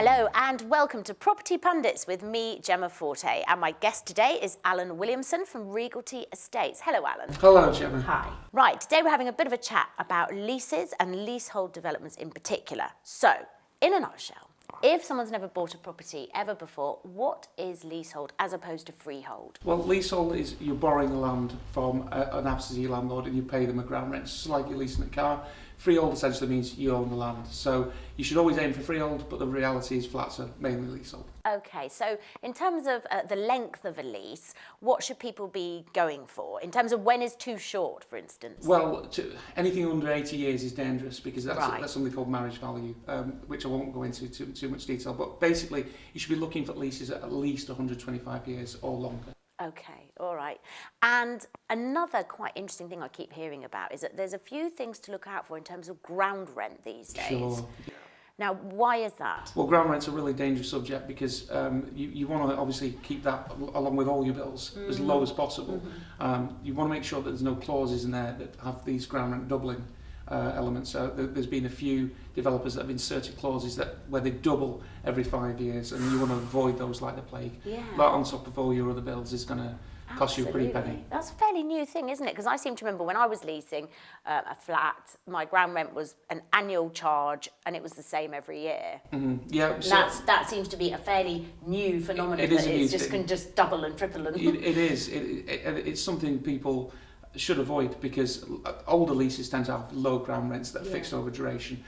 Hello and welcome to Property Pundits with me, Gemma Forte, and my guest today is Alan Williamson from Regalty Estates. Hello, Alan. Hello, Gemma. Hi. Right, today we're having a bit of a chat about leases and leasehold developments in particular. So, in a nutshell, if someone's never bought a property ever before, what is leasehold as opposed to freehold? Well, leasehold is you're borrowing the land from an absentee landlord and you pay them a ground rent. It's like you're leasing a car. Freehold essentially means you own the land. So you should always aim for freehold, but the reality is flats are mainly leasehold. Okay, so in terms of the length of a lease, what should people be going for? In terms of when is too short, for instance? Well, anything under 80 years is dangerous because Right. that's something called marriage value, which I won't go into too much detail. But basically, you should be looking for leases at least 125 years or longer. Okay, all right. And another quite interesting thing I keep hearing about is that there's a few things to look out for in terms of ground rent these days. Sure. Now, why is that? Well, ground rent's a really dangerous subject because you want to obviously keep that along with all your bills as low as possible. You want to make sure that there's no clauses in there that have these ground rent doubling elements. So there's been a few developers that have inserted clauses where they double every 5 years, and you want to avoid those like the plague. Yeah. That on top of all your other bills is going to cost you a pretty penny. That's a fairly new thing, isn't it? Because I seem to remember when I was leasing a flat, my ground rent was an annual charge, and it was the same every year. Yeah, so That seems to be a fairly new phenomenon. It is a new can just double and triple and. It is. It's something people should avoid because older leases tend to have low ground rents that are fixed over duration.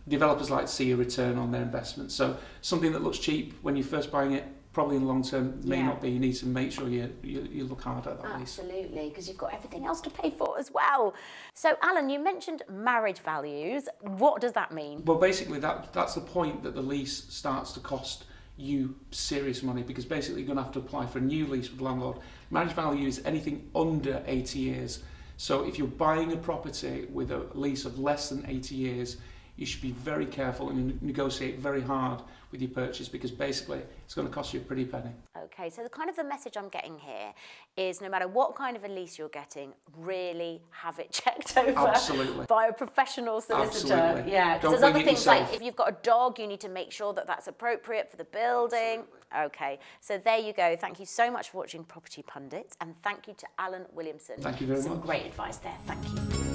Developers like to see a return on their investment. So something that looks cheap when you're first buying it, probably in the long term may not be. You need to make sure you look hard at that lease. Absolutely, because you've got everything else to pay for as well. So, Alan, you mentioned marriage values. What does that mean? Well, basically that's the point that the lease starts to cost you serious money because basically you're going to have to apply for a new lease with the landlord. Marriage value is anything under 80 years. So if you're buying a property with a lease of less than 80 years, you should be very careful and negotiate very hard with your purchase because basically it's going to cost you a pretty penny. Okay, so the message I'm getting here is no matter what kind of a lease you're getting, really have it checked over Absolutely. by a professional solicitor. Absolutely. Yeah, because Don't there's other wing it things like yourself. if you've got a dog, you need to make sure that that's appropriate for the building. Okay, so there you go. Thank you so much for watching Property Pundits, and thank you to Alan Williamson. Thank you very much. Some great advice there. Thank you.